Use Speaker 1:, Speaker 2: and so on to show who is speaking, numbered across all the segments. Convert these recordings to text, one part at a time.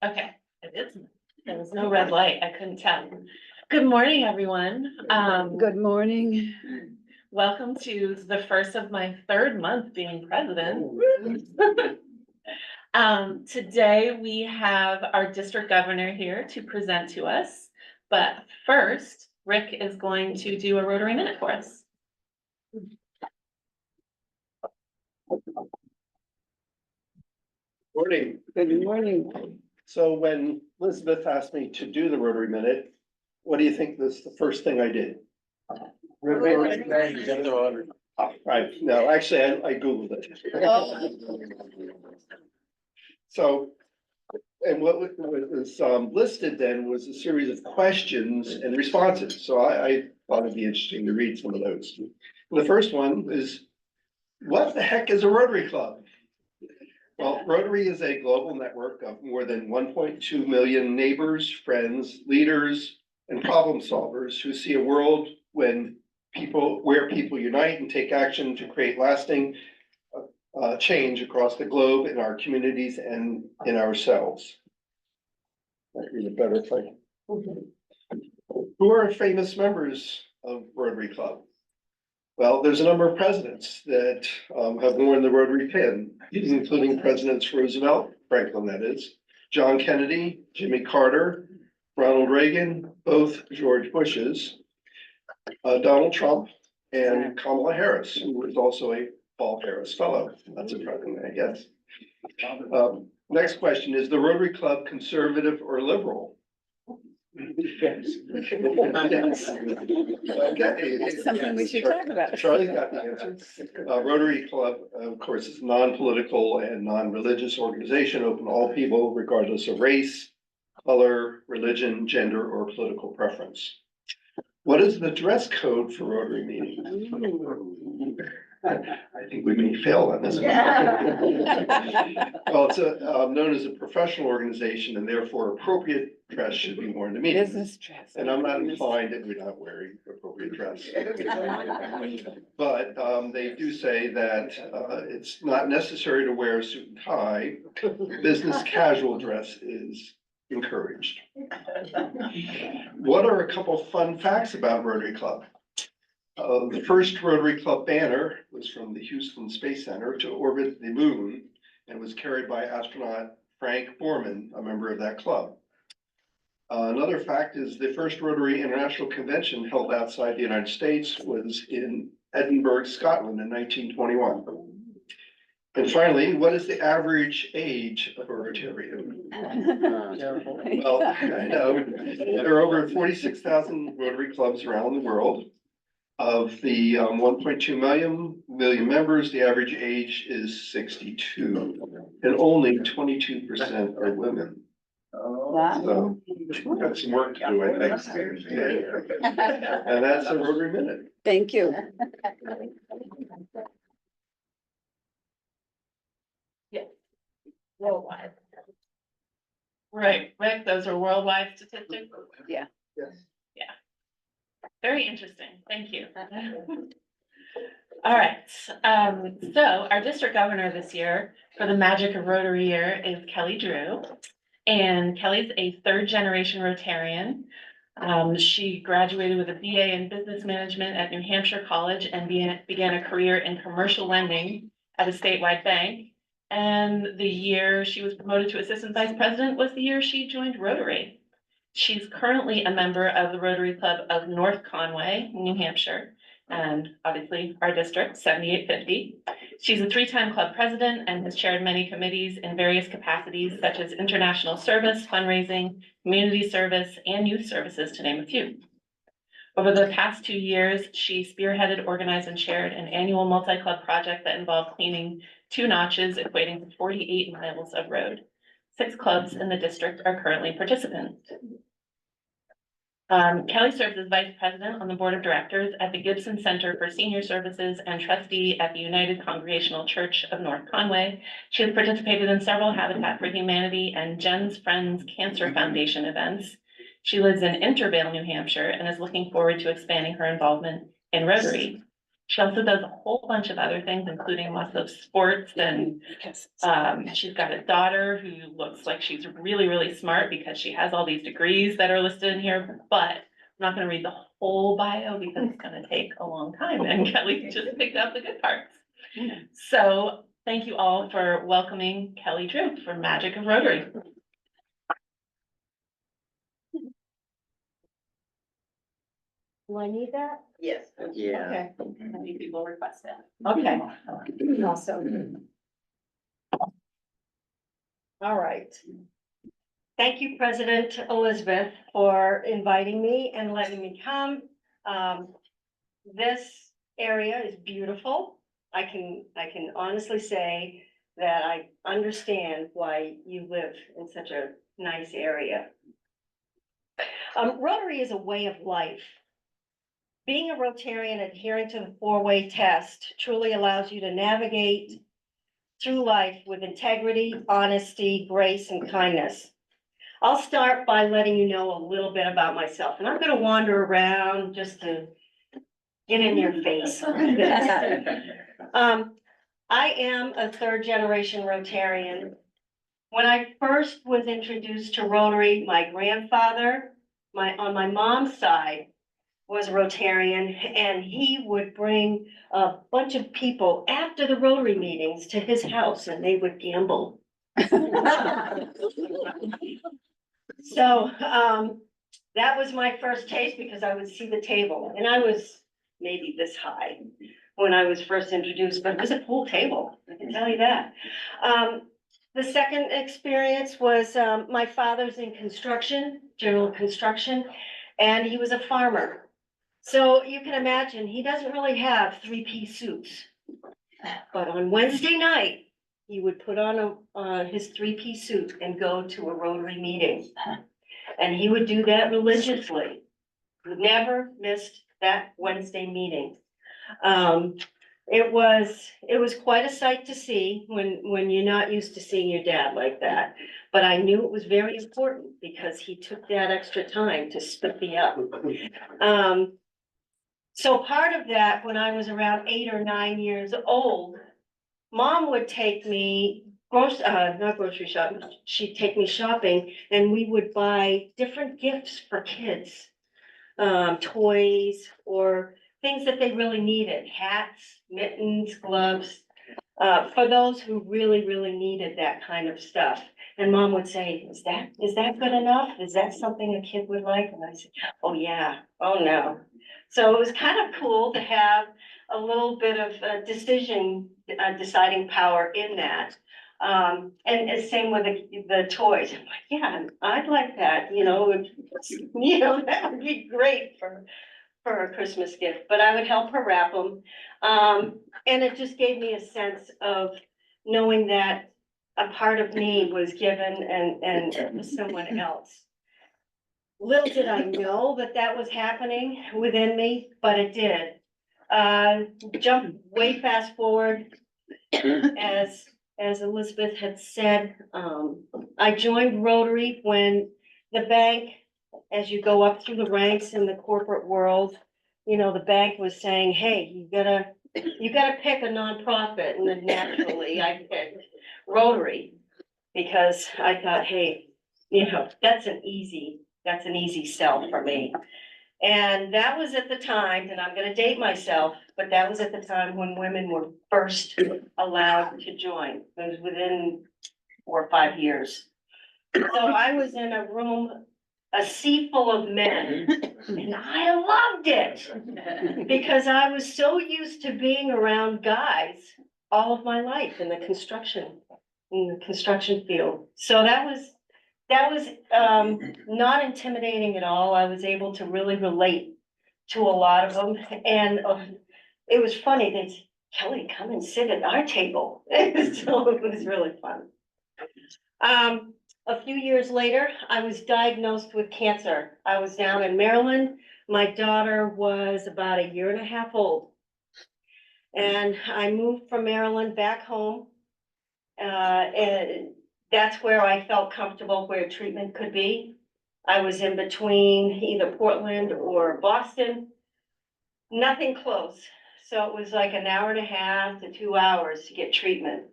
Speaker 1: Okay, it is. There was no red light. I couldn't tell. Good morning, everyone.
Speaker 2: Good morning.
Speaker 1: Welcome to the first of my third month being president. Today we have our district governor here to present to us. But first, Rick is going to do a Rotary Minute for us.
Speaker 3: Morning.
Speaker 2: Good morning.
Speaker 3: So when Elizabeth asked me to do the Rotary Minute, what do you think this the first thing I did? Right, no, actually, I Googled it. So, and what was listed then was a series of questions and responses. So I thought it'd be interesting to read some of those. The first one is, what the heck is a Rotary Club? Well, Rotary is a global network of more than 1.2 million neighbors, friends, leaders, and problem solvers who see a world where people unite and take action to create lasting change across the globe in our communities and in ourselves. Might read it better if I. Who are famous members of Rotary Club? Well, there's a number of presidents that have worn the Rotary pin, including Presidents Roosevelt, Franklin that is, John Kennedy, Jimmy Carter, Ronald Reagan, both George Bushes, Donald Trump, and Kamala Harris, who was also a Paul Harris Fellow. That's a president, I guess. Next question, is the Rotary Club conservative or liberal? Yes. Okay.
Speaker 2: Something we should talk about.
Speaker 3: Charlie's got the answer. Rotary Club, of course, is a non-political and non-religious organization open to all people regardless of race, color, religion, gender, or political preference. What is the dress code for Rotary meetings? I think we may fail on this one. Well, it's known as a professional organization, and therefore appropriate dress should be worn to meetings.
Speaker 2: Business dress.
Speaker 3: And I'm not inclined that we're not wearing appropriate dress. But they do say that it's not necessary to wear a suit and tie. Business casual dress is encouraged. What are a couple fun facts about Rotary Club? The first Rotary Club banner was from the Houston Space Center to orbit the moon and was carried by astronaut Frank Borman, a member of that club. Another fact is the first Rotary International convention held outside the United States was in Edinburgh, Scotland in 1921. And finally, what is the average age of a Rotarian? Well, I know there are over 46,000 Rotary clubs around the world. Of the 1.2 million members, the average age is 62, and only 22% are women. So we've got some work to do, I think. And that's a Rotary Minute.
Speaker 2: Thank you.
Speaker 1: Yes. Worldwide. Right, Rick, those are worldwide statistics.
Speaker 2: Yeah.
Speaker 3: Yes.
Speaker 1: Very interesting. Thank you. All right. So our district governor this year for the Magic of Rotary year is Kelly Drew. And Kelly's a third generation Rotarian. She graduated with a BA in business management at New Hampshire College and began a career in commercial lending at a statewide bank. And the year she was promoted to assistant vice president was the year she joined Rotary. She's currently a member of the Rotary Club of North Conway, New Hampshire, and obviously our district, 7850. She's a three-time club president and has chaired many committees in various capacities, such as international service, fundraising, community service, and youth services, to name a few. Over the past 2 years, she spearheaded, organized, and chaired an annual multi-club project that involved cleaning 2 notches, equating to 48 miles of road. 6 clubs in the district are currently participants. Kelly serves as vice president on the board of directors at the Gibson Center for Senior Services and trustee at the United Congregational Church of North Conway. She has participated in several Habitat for Humanity and Jen's Friends Cancer Foundation events. She lives in Intervale, New Hampshire, and is looking forward to expanding her involvement in Rotary. She also does a whole bunch of other things, including lots of sports, and she's got a daughter who looks like she's really, really smart because she has all these degrees that are listed in here, but I'm not gonna read the whole bio because it's gonna take a long time, and Kelly just picked out the good parts. So thank you all for welcoming Kelly Drew for Magic of Rotary.
Speaker 4: Do I need that?
Speaker 1: Yes.
Speaker 5: Yeah.
Speaker 4: Okay,
Speaker 1: Many people request it.
Speaker 4: okay, awesome. All right. Thank you, President Elizabeth, for inviting me and letting me come. This area is beautiful. I can honestly say that I understand why you live in such a nice area. Rotary is a way of life. Being a Rotarian adhering to the four-way test truly allows you to navigate through life with integrity, honesty, grace, and kindness. I'll start by letting you know a little bit about myself, and I'm gonna wander around just to get in your face. I am a third-generation Rotarian. When I first was introduced to Rotary, my grandfather, on my mom's side, was a Rotarian, and he would bring a bunch of people after the Rotary meetings to his house, and they would gamble. So, that was my first taste because I would see the table, and I was maybe this high when I was first introduced, but it was a cool table, I can tell you that. The second experience was, my father's in construction, general construction, and he was a farmer. So you can imagine, he doesn't really have three-piece suits. But on Wednesday night, he would put on his three-piece suit and go to a Rotary meeting. And he would do that religiously. Never missed that Wednesday meeting. It was quite a sight to see when you're not used to seeing your dad like that. But I knew it was very important because he took that extra time to spit me up. So part of that, when I was around 8 or 9 years old, Mom would take me not grocery shopping, she'd take me shopping, and we would buy different gifts for kids. Toys or things that they really needed, hats, mittens, gloves, for those who really, really needed that kind of stuff. And Mom would say, is that good enough? Is that something a kid would like? And I said, oh yeah, oh no. So it was kind of cool to have a little bit of deciding power in that. And same with the toys. I'm like, yeah, I'd like that, that would be great for a Christmas gift, but I would help her wrap them. And it just gave me a sense of knowing that a part of me was given and someone else. Little did I know that was happening within me, but it did. Jump way fast forward, as Elizabeth had said, I joined Rotary when the bank, as you go up through the ranks in the corporate world, the bank was saying, hey, you gotta pick a nonprofit, and then naturally I picked Rotary because I thought, hey, that's an easy sell for me. And that was at the time, and I'm gonna date myself, but that was at the time when women were first allowed to join. It was within 4 or 5 years. So I was in a room, a sea full of men, and I loved it because I was so used to being around guys all of my life in the construction field. So that was not intimidating at all. I was able to really relate to a lot of them. And it was funny, they said, Kelly, come and sit at our table. So it was really fun. A few years later, I was diagnosed with cancer. I was down in Maryland. My daughter was about 1.5 years old. And I moved from Maryland back home. And that's where I felt comfortable, where treatment could be. I was in between either Portland or Boston, nothing close. so it was like an hour and a half to 2 hours to get treatment.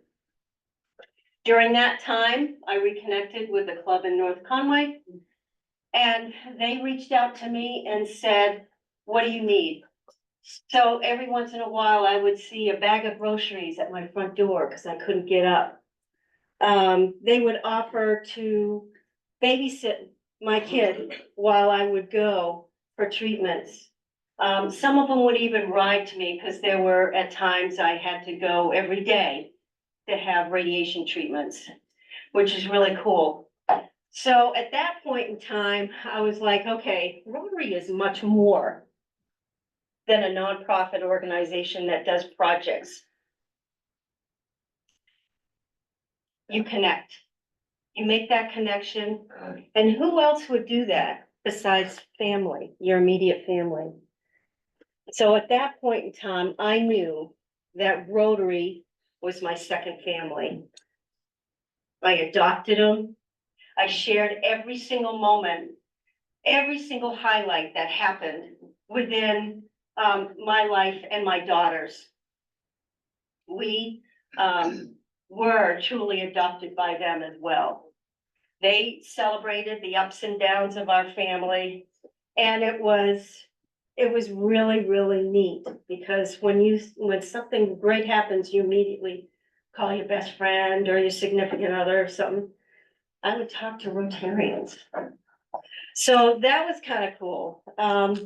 Speaker 4: During that time, I reconnected with the club in North Conway. And they reached out to me and said, what do you need? So every once in a while, I would see a bag of groceries at my front door because I couldn't get up. They would offer to babysit my kid while I would go for treatments. Some of them would even ride to me because there were at times I had to go every day to have radiation treatments, which is really cool. So at that point in time, I was like, okay, Rotary is much more than a nonprofit organization that does projects. You connect, you make that connection, and who else would do that besides family, your immediate family? So at that point in time, I knew that Rotary was my second family. I adopted them. I shared every single moment, every single highlight that happened within my life and my daughter's. We were truly adopted by them as well. They celebrated the ups and downs of our family, and it was really, really neat because when something great happens, you immediately call your best friend or your significant other or something. I would talk to Rotarians. So that was kind of cool.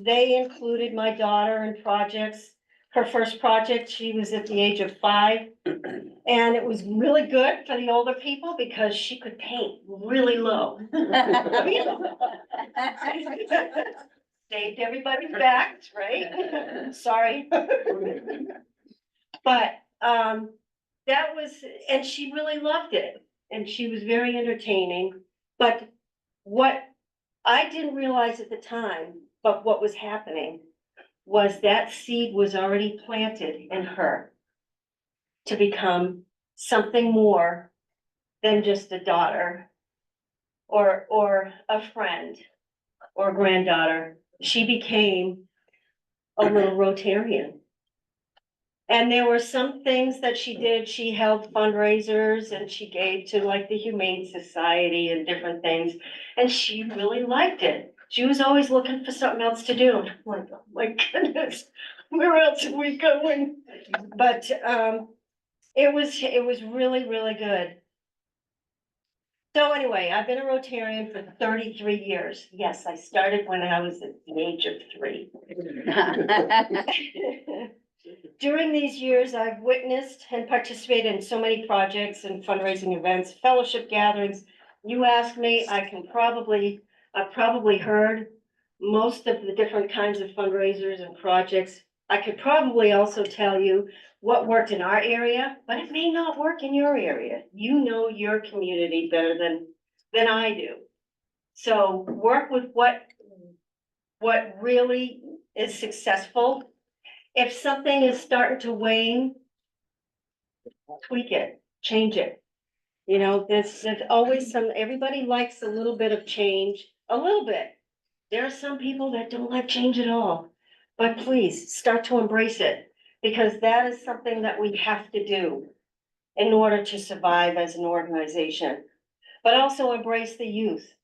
Speaker 4: They included my daughter in projects. Her first project, she was at the age of 5. And it was really good for the older people because she could paint really low. Saved everybody's backs, right? Sorry. But that was, and she really loved it. And she was very entertaining. But what I didn't realize at the time, but what was happening was that seed was already planted in her to become something more than just a daughter or a friend or a granddaughter. She became a little Rotarian. And there were some things that she did. She held fundraisers and she gave to like the Humane Society and different things. And she really liked it. She was always looking for something else to do. I'm like, oh my goodness, where else are we going? But it was really, really good. So anyway, I've been a Rotarian for 33 years. Yes, I started when I was at the age of 3. During these years, I've witnessed and participated in so many projects and fundraising events, fellowship gatherings. You ask me, I've probably heard most of the different kinds of fundraisers and projects. I could probably also tell you what worked in our area, but it may not work in your area. You know your community better than I do. So work with what really is successful. If something is starting to wane, tweak it, change it. You know, there's always everybody likes a little bit of change, a little bit. There are some people that don't like change at all, but please start to embrace it because that is something that we have to do in order to survive as an organization, but also embrace the youth.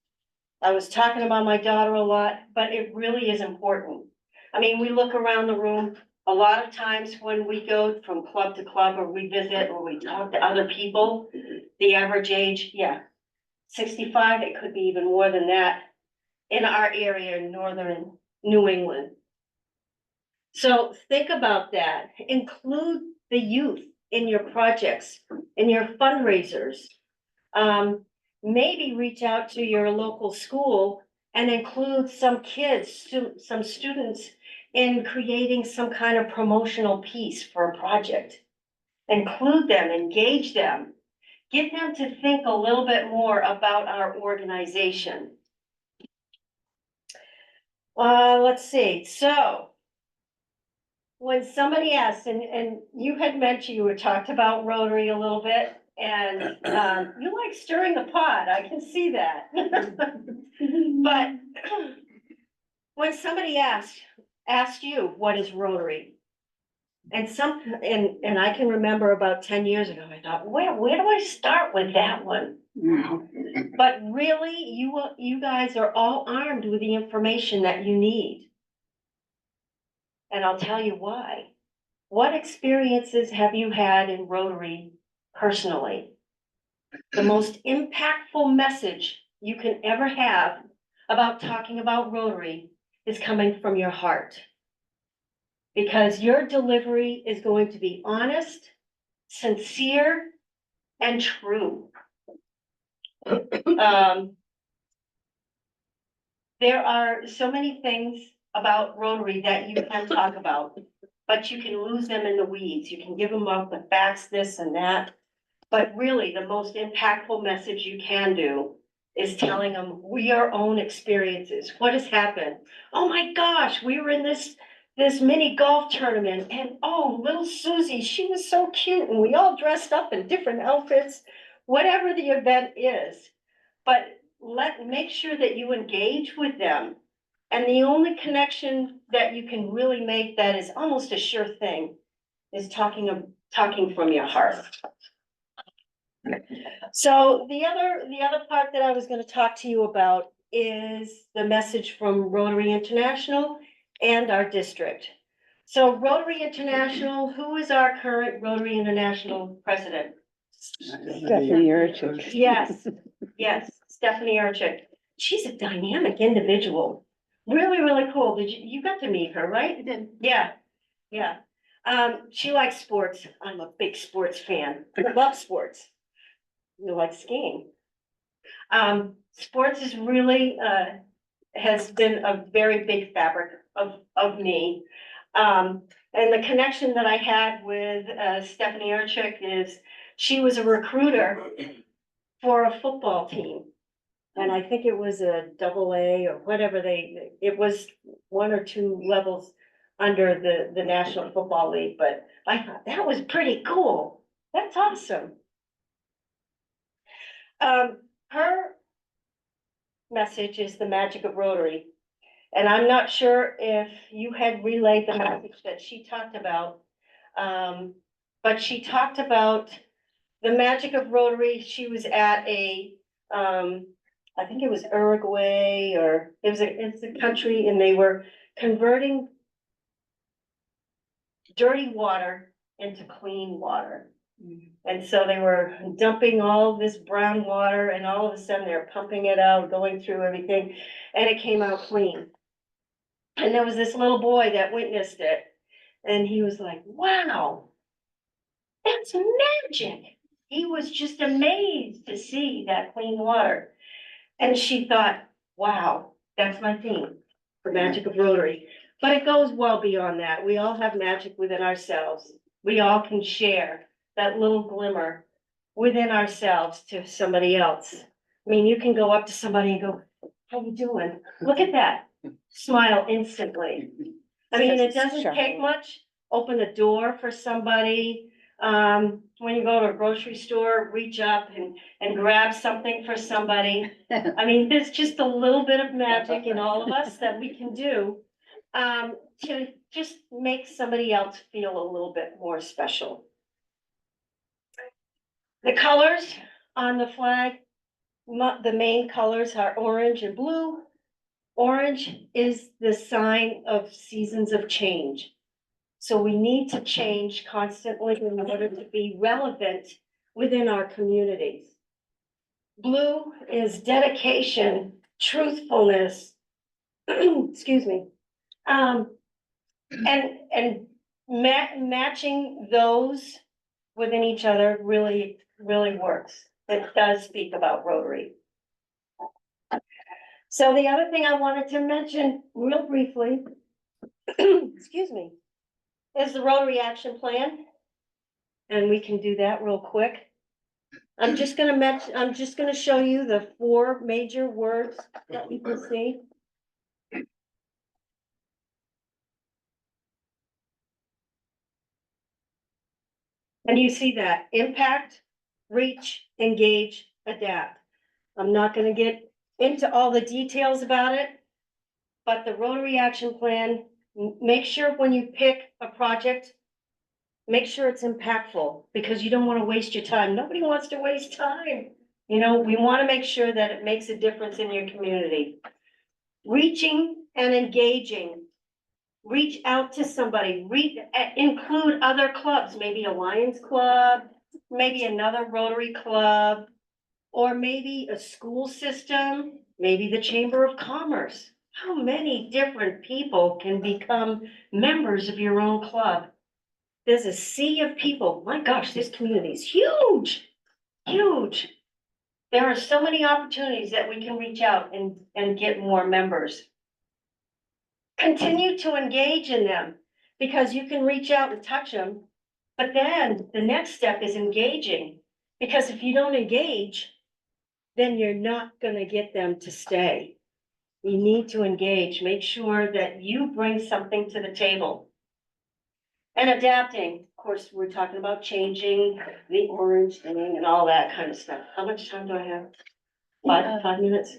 Speaker 4: I was talking about my daughter a lot, but it really is important. I mean, we look around the room. A lot of times when we go from club to club or we visit or we talk to other people, the average age, 65, it could be even more than that in our area in northern New England. So think about that. Include the youth in your projects, in your fundraisers. Maybe reach out to your local school and include some kids, some students in creating some kind of promotional piece for a project. Include them, engage them, get them to think a little bit more about our organization. Let's see, so when somebody asks, and you had mentioned, you had talked about Rotary a little bit, and you like stirring the pot, I can see that. But when somebody asked you, what is Rotary? And I can remember about 10 years ago, I thought, where do I start with that one? But really, you guys are all armed with the information that you need. And I'll tell you why. What experiences have you had in Rotary personally? The most impactful message you can ever have about talking about Rotary is coming from your heart. Because your delivery is going to be honest, sincere, and true. There are so many things about Rotary that you can talk about, but you can lose them in the weeds. You can give them up the facts, this and that. But really, the most impactful message you can do is telling them your own experiences. What has happened? Oh my gosh, we were in this mini golf tournament, and oh, little Susie, she was so cute, and we all dressed up in different outfits, whatever the event is. But make sure that you engage with them. And the only connection that you can really make that is almost a sure thing is talking from your heart. So the other part that I was going to talk to you about is the message from Rotary International and our district. So Rotary International, who is our current Rotary International president?
Speaker 2: Stephanie Urchick.
Speaker 4: Yes, Stephanie Urchick. She's a dynamic individual. Really, really cool. You got to meet her, right? I did. Yeah. She likes sports. I'm a big sports fan. I love sports. You like skiing. Sports is really, has been a very big fabric of me. And the connection that I had with Stephanie Urchick is she was a recruiter for a football team. And I think it was a AA or whatever it was 1 or 2 levels under the National Football League, but I thought that was pretty cool. That's awesome. Her message is the magic of Rotary. And I'm not sure if you had relayed the message that she talked about. But she talked about the magic of Rotary. She was at I think it was Uruguay, or it's a country, and they were converting dirty water into clean water. And so they were dumping all this brown water, and all of a sudden they're pumping it out, going through everything, and it came out clean. And there was this little boy that witnessed it, and he was like, wow, that's magic. He was just amazed to see that clean water. And she thought, wow, that's my theme, the magic of Rotary. But it goes well beyond that. We all have magic within ourselves. We all can share that little glimmer within ourselves to somebody else. I mean, you can go up to somebody and go, how you doing? Look at that. Smile instantly. I mean, it doesn't take much. Open the door for somebody. When you go to a grocery store, reach up and grab something for somebody. I mean, there's just a little bit of magic in all of us that we can do to just make somebody else feel a little bit more special. The colors on the flag, the main colors are orange and blue. Orange is the sign of seasons of change. So we need to change constantly in order to be relevant within our communities. Blue is dedication, truthfulness, excuse me. And matching those within each other really works. It does speak about Rotary. So the other thing I wanted to mention real briefly, excuse me, is the Rotary Action Plan. And we can do that real quick. I'm just gonna show you the 4 major words that you can see. And you see that: impact, reach, engage, adapt. I'm not gonna get into all the details about it, but the Rotary Action Plan, make sure when you pick a project Make sure it's impactful, because you don't want to waste your time. Nobody wants to waste time. You know, we want to make sure that it makes a difference in your community. Reaching and engaging. Reach out to somebody, include other clubs, maybe a Lions Club, maybe another Rotary Club, or maybe a school system, maybe the Chamber of Commerce. How many different people can become members of your own club? There's a sea of people. My gosh, this community is huge, huge. There are so many opportunities that we can reach out and get more members. Continue to engage in them, because you can reach out and touch them. But then the next step is engaging, because if you don't engage, then you're not gonna get them to stay. You need to engage, make sure that you bring something to the table. And adapting, of course, we're talking about changing the orange thing and all that kind of stuff. How much time do I have? 5 minutes?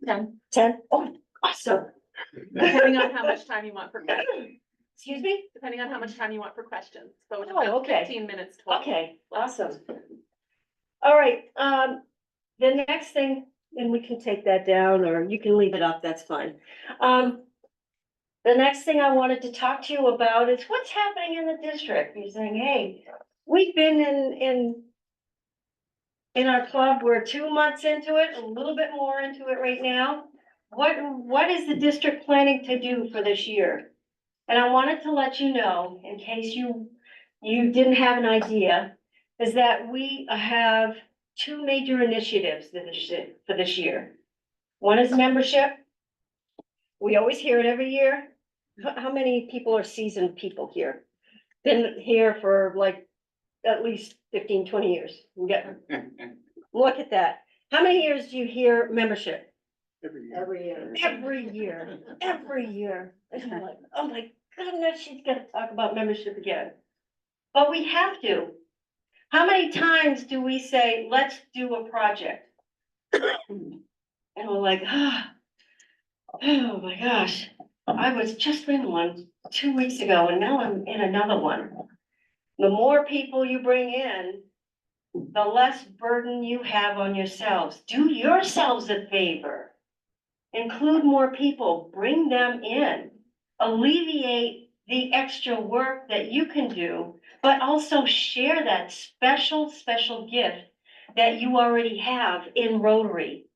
Speaker 1: 10.
Speaker 4: 10? Oh, awesome.
Speaker 1: Depending on how much time you want for questions.
Speaker 4: Excuse me?
Speaker 1: Depending on how much time you want for questions. So it's
Speaker 4: Oh,
Speaker 1: about
Speaker 4: okay.
Speaker 1: 15 minutes total.
Speaker 4: Okay, awesome. All right, the next thing, and we can take that down, or you can leave it up, that's fine. The next thing I wanted to talk to you about is what's happening in the district. You're saying, hey, we've been in our club, we're 2 months into it, a little bit more into it right now. What is the district planning to do for this year? And I wanted to let you know, in case you didn't have an idea, is that we have 2 major initiatives for this year. One is membership. We always hear it every year. How many people are seasoned people here? Been here for like at least 15, 20 years. Look at that. How many years do you hear membership?
Speaker 3: Every year.
Speaker 4: Every year, every year. And I'm like, oh my goodness, she's gonna talk about membership again. But we have to. How many times do we say, let's do a project? And we're like, oh my gosh, I was just in one 2 weeks ago and now I'm in another one. The more people you bring in, the less burden you have on yourselves. Do yourselves a favor. Include more people, bring them in, alleviate the extra work that you can do, but also share that special gift that you already have in Rotary.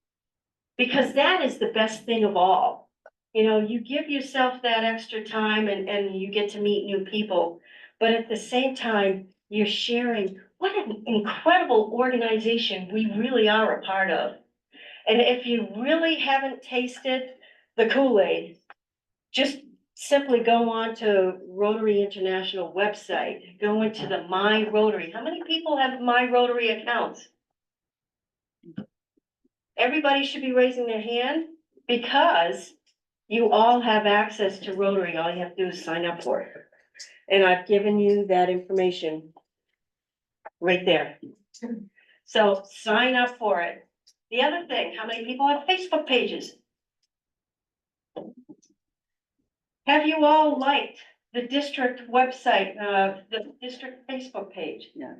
Speaker 4: Because that is the best thing of all. You know, you give yourself that extra time and you get to meet new people, but at the same time, you're sharing what an incredible organization we really are a part of. And if you really haven't tasted the Kool-Aid, just simply go on to Rotary International website, go into the My Rotary. How many people have My Rotary accounts? Everybody should be raising their hand, because you all have access to Rotary. All you have to do is sign up for it. And I've given you that information right there. So sign up for it. The other thing, how many people have Facebook pages? Have you all liked the district website, the district Facebook page?
Speaker 2: Yeah.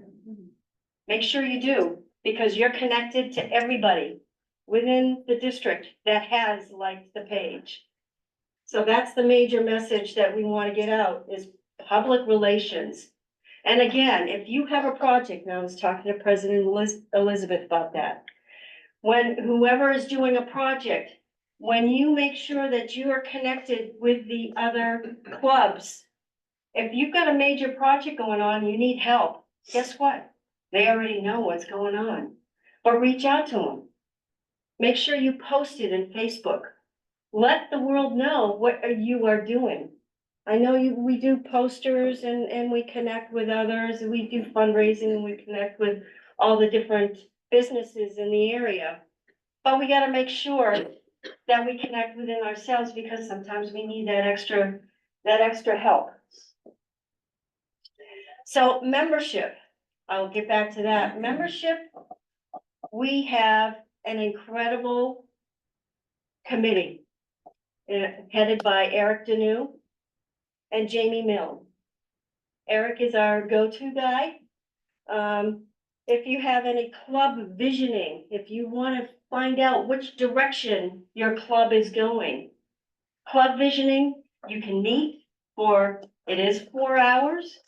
Speaker 4: Make sure you do, because you're connected to everybody within the district that has liked the page. So that's the major message that we want to get out, is public relations. And again, if you have a project, and I was talking to President Elizabeth about that, when whoever is doing a project, when you make sure that you are connected with the other clubs, if you've got a major project going on, you need help, guess what? They already know what's going on, but reach out to them. Make sure you post it in Facebook. Let the world know what you are doing. I know we do posters and we connect with others, and we do fundraising and we connect with all the different businesses in the area. But we gotta make sure that we connect within ourselves, because sometimes we need that extra help. So membership, I'll get back to that. Membership, we have an incredible committee headed by Eric Deneau and Jamie Mill. Eric is our go-to guy. If you have any club visioning, if you want to find out which direction your club is going. Club visioning, you can meet for, it is 4 hours,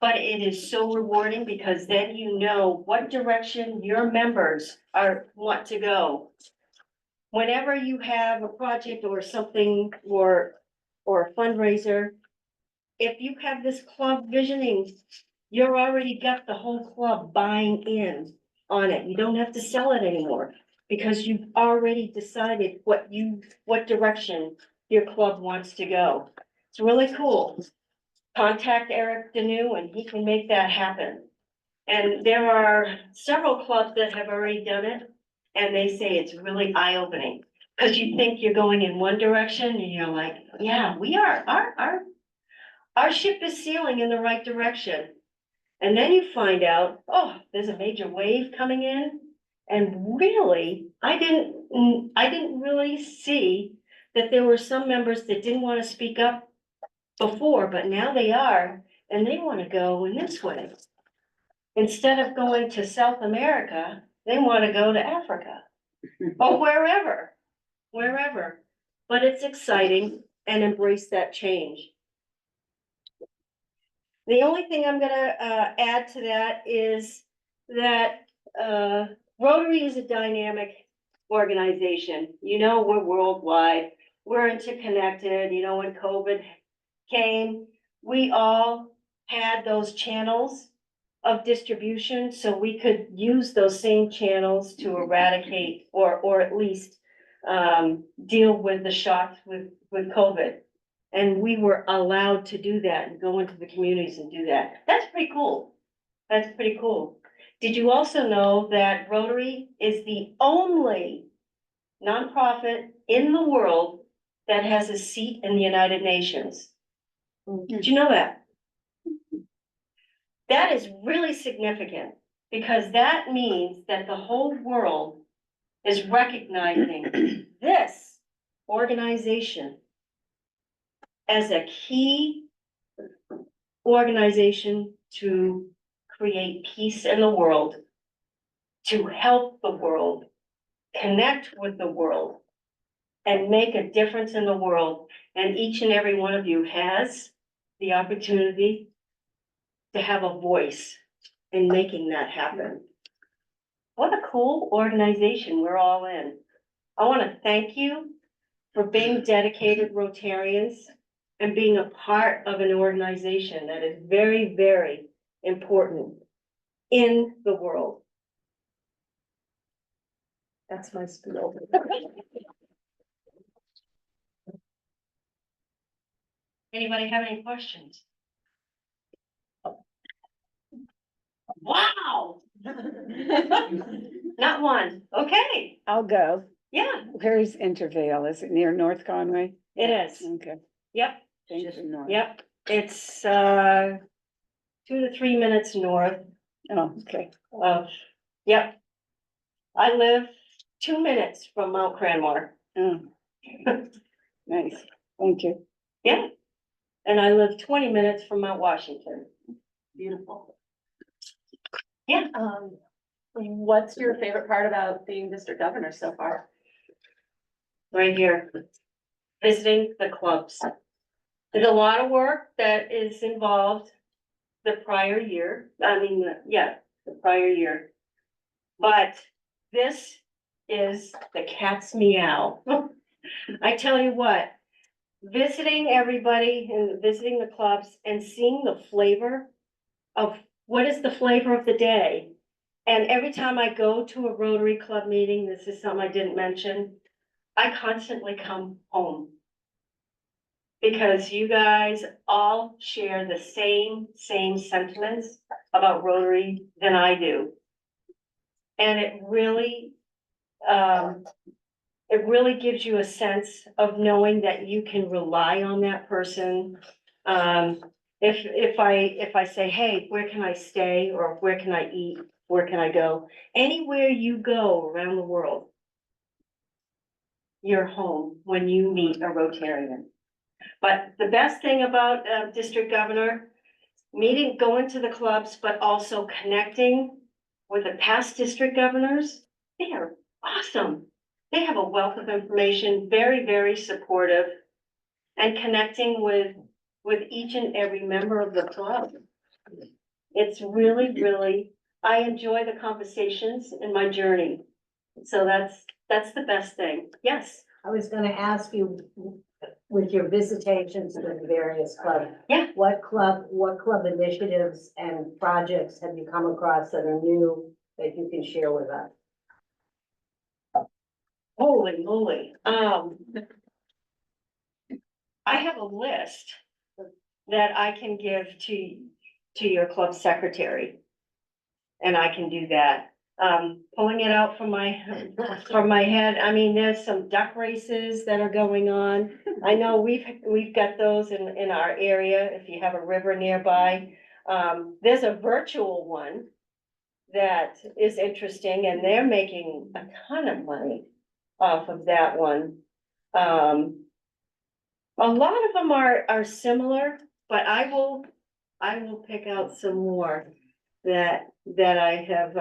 Speaker 4: but it is so rewarding because then you know what direction your members want to go. Whenever you have a project or something or a fundraiser, if you have this club visioning, you're already got the whole club buying in on it. You don't have to sell it anymore because you've already decided what direction your club wants to go. It's really cool. Contact Eric Deneau and he can make that happen. And there are several clubs that have already done it and they say it's really eye-opening. Because you think you're going in one direction and you're like, yeah, we are, our ship is sailing in the right direction. And then you find out, oh, there's a major wave coming in. And really, I didn't really see that there were some members that didn't want to speak up before, but now they are, and they want to go in this way. Instead of going to South America, they want to go to Africa or wherever. But it's exciting and embrace that change. The only thing I'm gonna add to that is that Rotary is a dynamic organization. You know, we're worldwide, we're interconnected. You know, when COVID came, we all had those channels of distribution, so we could use those same channels to eradicate or at least deal with the shocks with COVID. And we were allowed to do that and go into the communities and do that. That's pretty cool. That's pretty cool. Did you also know that Rotary is the only nonprofit in the world that has a seat in the United Nations? Did you know that? That is really significant because that means that the whole world is recognizing this organization as a key organization to create peace in the world, to help the world, connect with the world, and make a difference in the world. And each and every one of you has the opportunity to have a voice in making that happen. What a cool organization we're all in. I want to thank you for being dedicated Rotarians and being a part of an organization that is very, very important in the world. That's my spiel. Anybody have any questions? Wow. Not one. Okay.
Speaker 2: I'll go.
Speaker 4: Yeah,
Speaker 2: Where's Intervale? Is it near North Conway?
Speaker 4: it is.
Speaker 2: Okay.
Speaker 4: Yep.
Speaker 2: Thank you, North.
Speaker 4: Yep. It's 2 to 3 minutes north
Speaker 2: Oh, okay.
Speaker 4: of, yep. I live 2 minutes from Mount Cranmore.
Speaker 2: Oh. Nice. Thank you.
Speaker 4: Yeah. And I live 20 minutes from Mount Washington. Beautiful. Yeah.
Speaker 1: What's your favorite part about being district governor so far?
Speaker 4: Right here. Visiting the clubs. There's a lot of work that is involved the prior year. The prior year. But this is the cat's meow. I tell you what, visiting everybody and visiting the clubs and seeing the flavor of what is the flavor of the day. And every time I go to a Rotary Club meeting, this is something I didn't mention, I constantly come home. Because you guys all share the same sentiments about Rotary than I do. And it really gives you a sense of knowing that you can rely on that person. If I say, hey, where can I stay, or where can I eat, where can I go? Anywhere you go around the world, you're home when you meet a Rotarian. But the best thing about district governor meeting, going to the clubs, but also connecting with the past district governors. They are awesome. They have a wealth of information, very, very supportive, and connecting with each and every member of the club. It's really, really, I enjoy the conversations in my journey. So that's the best thing. Yes,
Speaker 5: I was gonna ask you, with your visitations to the various clubs.
Speaker 4: Yeah.
Speaker 5: What club initiatives and projects have you come across that are new that you can share with us?
Speaker 4: holy moly. I have a list that I can give to your club secretary. And I can do that. Pulling it out from my head, I mean, there's some duck races that are going on. I know we've got those in our area, if you have a river nearby. There's a virtual one that is interesting, and they're making a ton of money off of that one. A lot of them are similar, but I will pick out some more that I have,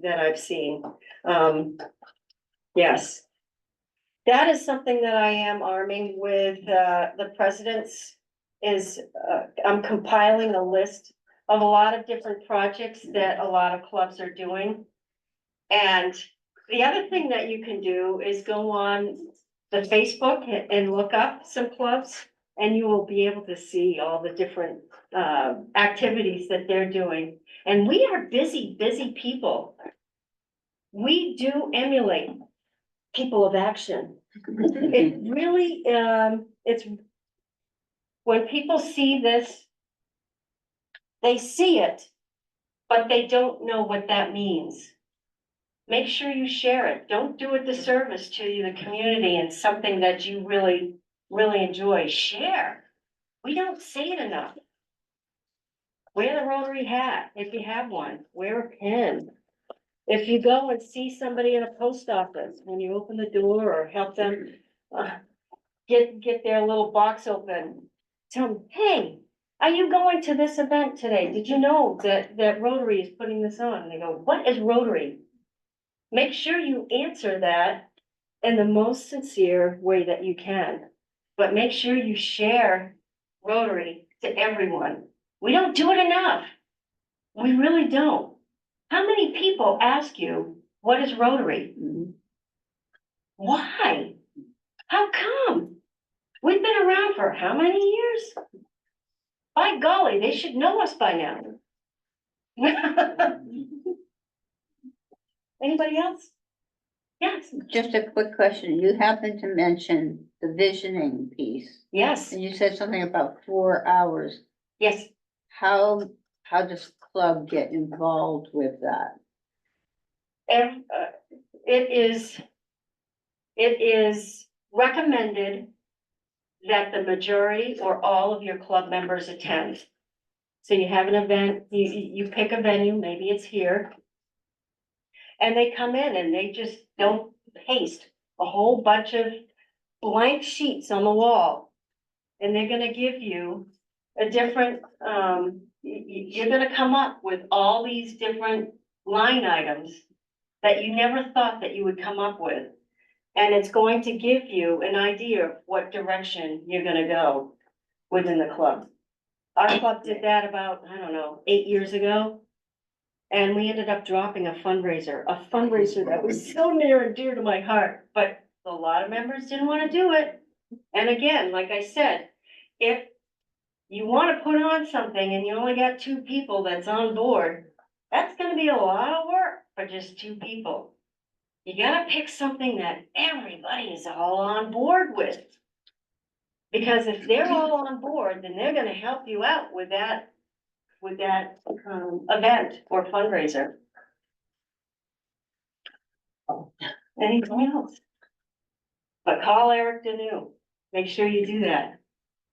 Speaker 4: that I've seen. Yes. That is something that I am arming with, the president's I'm compiling a list of a lot of different projects that a lot of clubs are doing. And the other thing that you can do is go on the Facebook and look up some clubs, and you will be able to see all the different activities that they're doing. And we are busy people. We do emulate people of action. It really, it's, when people see this, they see it, but they don't know what that means. Make sure you share it. Don't do a disservice to the community and something that you really, really enjoy. Share. We don't say it enough. Wear the Rotary hat if you have one. Wear a pin. If you go and see somebody in a post office, when you open the door or help them get their little box open, tell them, hey, are you going to this event today? Did you know that Rotary is putting this on? And they go, what is Rotary? Make sure you answer that in the most sincere way that you can, but make sure you share Rotary to everyone. We don't do it enough. We really don't. How many people ask you, what is Rotary? Why? How come? We've been around for how many years? By golly, they should know us by now. Anybody else? Yes,
Speaker 6: Just a quick question. You happened to mention the visioning piece,
Speaker 4: yes,
Speaker 6: and you said something about 4 hours.
Speaker 4: yes.
Speaker 6: How does club get involved with that?
Speaker 4: And it is recommended that the majority or all of your club members attend. So you have an event, you pick a venue, maybe it's here. And they come in and they just don't paste a whole bunch of blank sheets on the wall. And they're gonna give you a different, you're gonna come up with all these different line items that you never thought that you would come up with. And it's going to give you an idea of what direction you're gonna go within the club. Our club did that about, I don't know, 8 years ago. And we ended up dropping a fundraiser that was so near and dear to my heart, but a lot of members didn't wanna do it. And again, like I said, if you wanna put on something and you only got 2 people that's on board, that's gonna be a lot of work for just 2 people. You gotta pick something that everybody is all on board with. Because if they're all on board, then they're gonna help you out with that event or fundraiser. Anything else? But call Eric Deneau. Make sure you do that.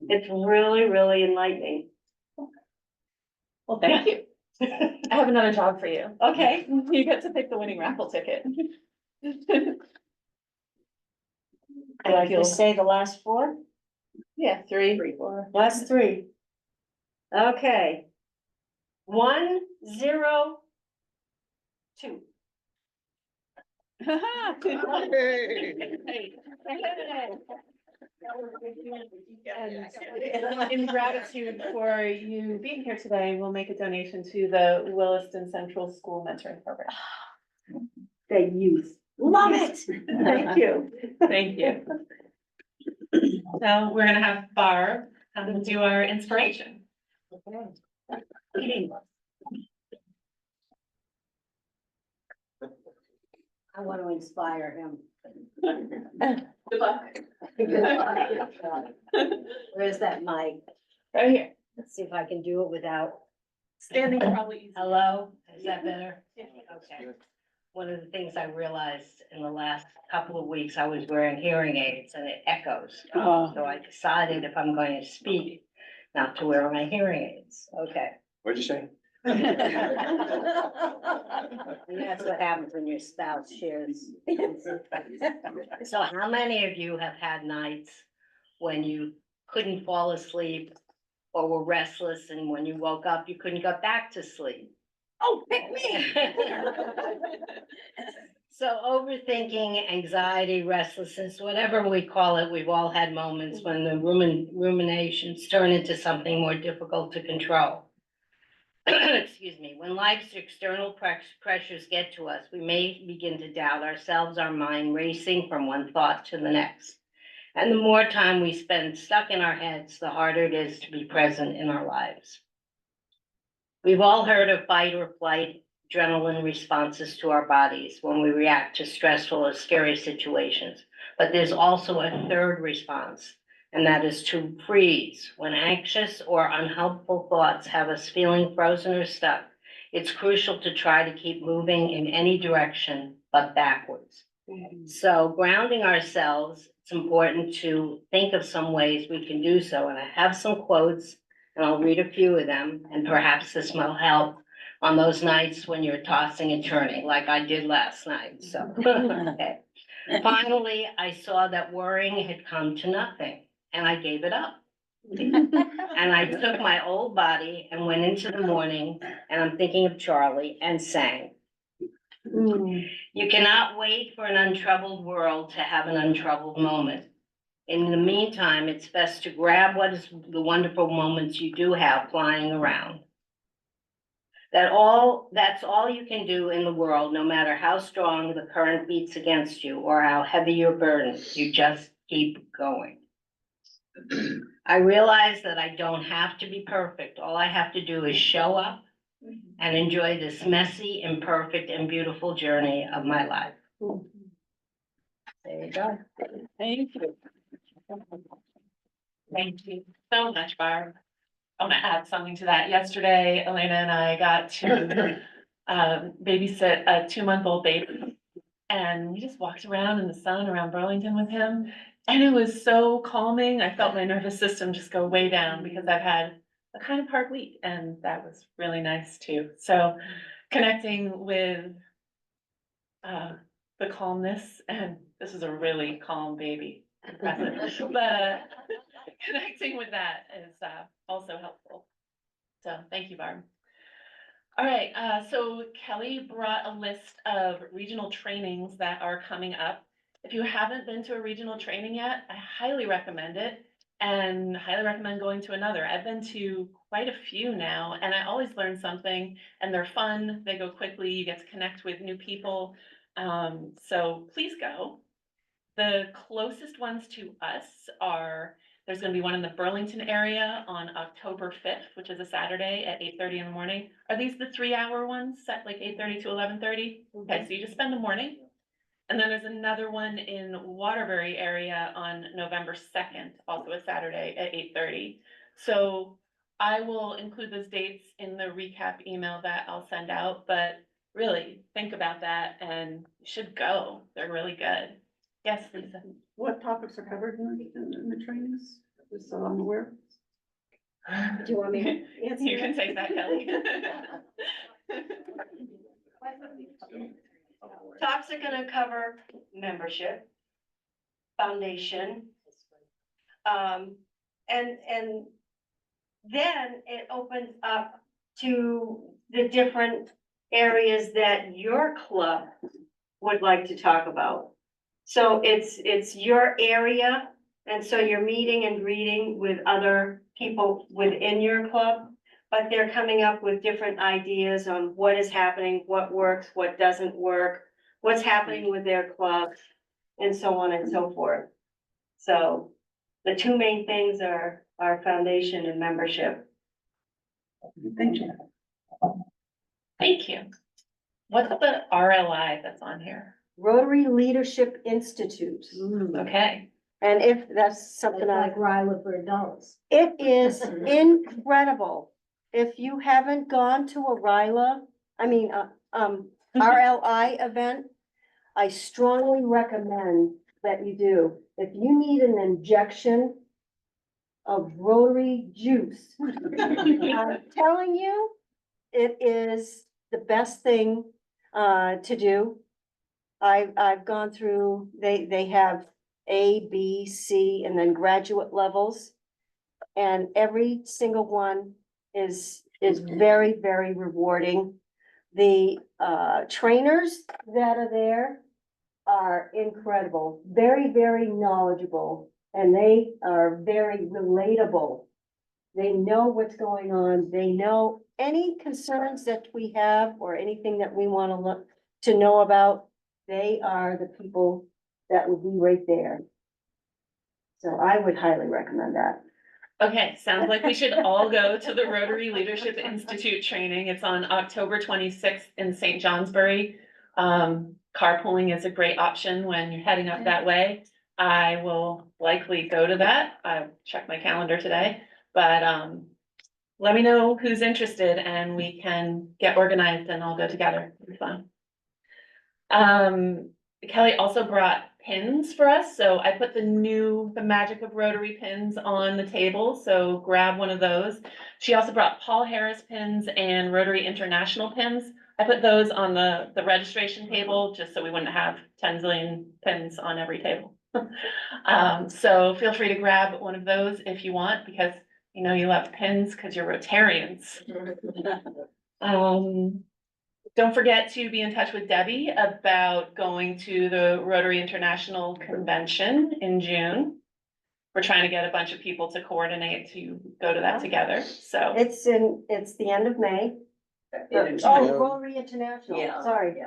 Speaker 4: It's really, really enlightening.
Speaker 1: Well, thank you. I have another job for you.
Speaker 4: Okay,
Speaker 1: You get to pick the winning raffle ticket.
Speaker 4: did I just say the last 4?
Speaker 1: Yeah, 3, 4.
Speaker 4: Last 3. Okay. 102.
Speaker 1: And in gratitude for you being here today, we'll make a donation to the Williston Central School Mentoring Program.
Speaker 5: The youth. Love it.
Speaker 1: Thank you. Thank you. So we're gonna have Barb do our inspiration.
Speaker 5: I want to inspire him.
Speaker 1: Good luck.
Speaker 5: Where's that mic?
Speaker 1: Right here.
Speaker 5: Let's see if I can do it without.
Speaker 1: Standing probably easy.
Speaker 5: Hello, is that better?
Speaker 1: Yeah.
Speaker 5: Okay. One of the things I realized in the last couple of weeks, I was wearing hearing aids and it echoes.
Speaker 2: Oh.
Speaker 5: So I decided if I'm going to speak, not to wear my hearing aids. Okay.
Speaker 3: What'd you say?
Speaker 5: And that's what happens when your spouse shares. So how many of you have had nights when you couldn't fall asleep or were restless, and when you woke up, you couldn't go back to sleep? Oh, pick me! So overthinking, anxiety, restlessness, whatever we call it, we've all had moments when the ruminations turn into something more difficult to control. Excuse me, when life's external pressures get to us, we may begin to doubt ourselves, our mind racing from one thought to the next. And the more time we spend stuck in our heads, the harder it is to be present in our lives. We've all heard of fight or flight adrenaline responses to our bodies when we react to stressful or scary situations. But there's also a third response, and that is to freeze. When anxious or unhelpful thoughts have us feeling frozen or stuck, it's crucial to try to keep moving in any direction but backwards. So grounding ourselves, it's important to think of some ways we can do so. And I have some quotes, and I'll read a few of them, and perhaps this will help on those nights when you're tossing and turning, like I did last night, so. Okay. Finally, I saw that worrying had come to nothing, and I gave it up. And I took my old body and went into the morning, and I'm thinking of Charlie, and sang. You cannot wait for an untroubled world to have an untroubled moment. In the meantime, it's best to grab what is the wonderful moments you do have flying around. That's all you can do in the world, no matter how strong the current beats against you or how heavy your burden, you just keep going. I realize that I don't have to be perfect. All I have to do is show up and enjoy this messy, imperfect, and beautiful journey of my life. There you go.
Speaker 2: Thank you.
Speaker 1: Thank you so much, Barb. I want to add something to that. Yesterday, Elena and I got to babysit a 2-month-old baby. And we just walked around in the sun around Burlington with him. And it was so calming. I felt my nervous system just go way down because I've had a kind of hard week, and that was really nice too. So connecting with the calmness, and this is a really calm baby, impressive, but connecting with that is also helpful. So thank you, Barb. All right, so Kelly brought a list of regional trainings that are coming up. If you haven't been to a regional training yet, I highly recommend it, and highly recommend going to another. I've been to quite a few now, and I always learn something, and they're fun. They go quickly. You get to connect with new people. So please go. The closest ones to us are, there's going to be one in the Burlington area on October 5th, which is a Saturday at 8:30 in the morning. Are these the 3-hour ones set like 8:30 to 11:30? Okay, so you just spend the morning. And then there's another one in Waterbury area on November 2nd, also a Saturday at 8:30. So I will include those dates in the recap email that I'll send out, but really think about that and you should go. They're really good. Yes, Lisa.
Speaker 2: What topics are covered in the trainings? Just so I'm aware.
Speaker 5: Do you want me to answer?
Speaker 1: You can take that, Kelly.
Speaker 4: Talks are gonna cover membership, foundation, and then it opens up to the different areas that your club would like to talk about. So it's your area, and so you're meeting and greeting with other people within your club, but they're coming up with different ideas on what is happening, what works, what doesn't work, what's happening with their club, and so on and so forth. So the two main things are our foundation and membership.
Speaker 2: Thank you.
Speaker 1: Thank you. What's the RLI that's on here?
Speaker 7: Rotary Leadership Institute.
Speaker 1: Okay,
Speaker 7: And if that's something
Speaker 5: Like Ryla for adults.
Speaker 7: it is incredible. If you haven't gone to a RLI event, I strongly recommend that you do. If you need an injection of Rotary juice, I'm telling you, it is the best thing to do. I've gone through, they have A, B, C, and then graduate levels. And every single one is very, very rewarding. The trainers that are there are incredible, very, very knowledgeable, and they are very relatable. They know what's going on. They know any concerns that we have or anything that we want to look to know about. They are the people that would be right there. So I would highly recommend that.
Speaker 1: okay, sounds like we should all go to the Rotary Leadership Institute training. It's on October 26th in St. Johnsbury. Carpooling is a great option when you're heading up that way. I will likely go to that. I'll check my calendar today, but let me know who's interested and we can get organized and all go together. It'll be fun. Kelly also brought pins for us, so I put the Magic of Rotary pins on the table, so grab one of those. She also brought Paul Harris pins and Rotary International pins. I put those on the registration table, just so we wouldn't have 10 zillion pins on every table. So feel free to grab one of those if you want, because you know you love pins because you're Rotarians. Don't forget to be in touch with Debbie about going to the Rotary International Convention in June. We're trying to get a bunch of people to coordinate to go to that together, so.
Speaker 7: It's the end of May. Oh, Rotary International,
Speaker 2: Yeah.
Speaker 7: sorry.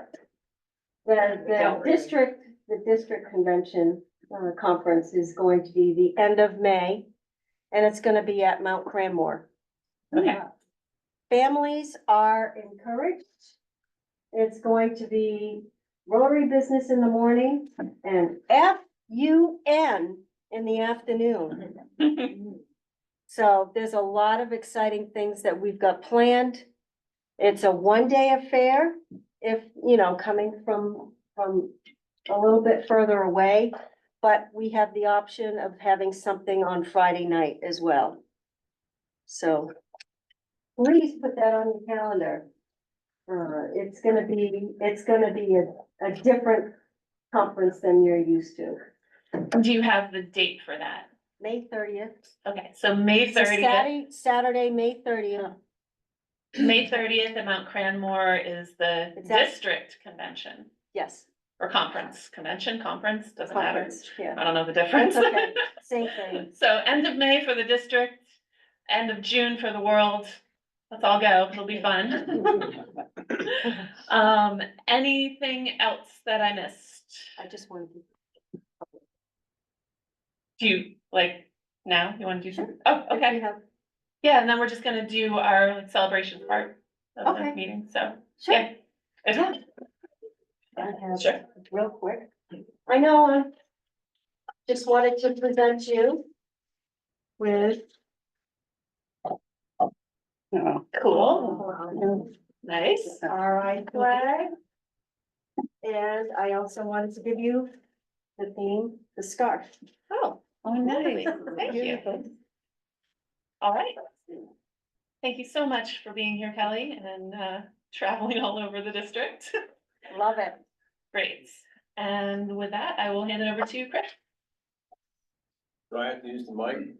Speaker 7: The district convention conference is going to be the end of May, and it's gonna be at Mount Cranmore.
Speaker 1: Okay.
Speaker 7: Families are encouraged. It's going to be Rotary business in the morning and FUN in the afternoon. So there's a lot of exciting things that we've got planned. It's a one-day affair, if, you know, coming from a little bit further away. But we have the option of having something on Friday night as well. So please put that on your calendar. It's gonna be a different conference than you're used to.
Speaker 1: Do you have the date for that?
Speaker 7: May 30th.
Speaker 1: Okay, so May 30th.
Speaker 7: Saturday, May 30th.
Speaker 1: May 30th at Mount Cranmore is the
Speaker 7: It's at-
Speaker 1: district convention
Speaker 7: Yes.
Speaker 1: or conference, conference, doesn't matter.
Speaker 7: Conference, yeah.
Speaker 1: I don't know the difference.
Speaker 7: That's okay. Same thing.
Speaker 1: So end of May for the district, end of June for the world. Let's all go. It'll be fun. Anything else that I missed?
Speaker 7: I just wanted to.
Speaker 1: Do you like now? You want to do something? Oh,
Speaker 7: If
Speaker 1: okay.
Speaker 7: you have-
Speaker 1: Yeah, and then we're just gonna do our like celebration part of the
Speaker 7: Okay.
Speaker 1: meeting, so,
Speaker 7: Sure.
Speaker 1: yeah. It's fine.
Speaker 7: I have,
Speaker 1: Sure.
Speaker 7: real quick. I know, I just wanted to present you with.
Speaker 1: Cool, nice.
Speaker 7: RI flag. And I also wanted to give you the theme, the scarf.
Speaker 1: Oh, nice, thank you. All right. Thank you so much for being here, Kelly, and traveling all over the district.
Speaker 7: Love it.
Speaker 1: Great. And with that, I will hand it over to Chris.
Speaker 8: Do I have to use the mic?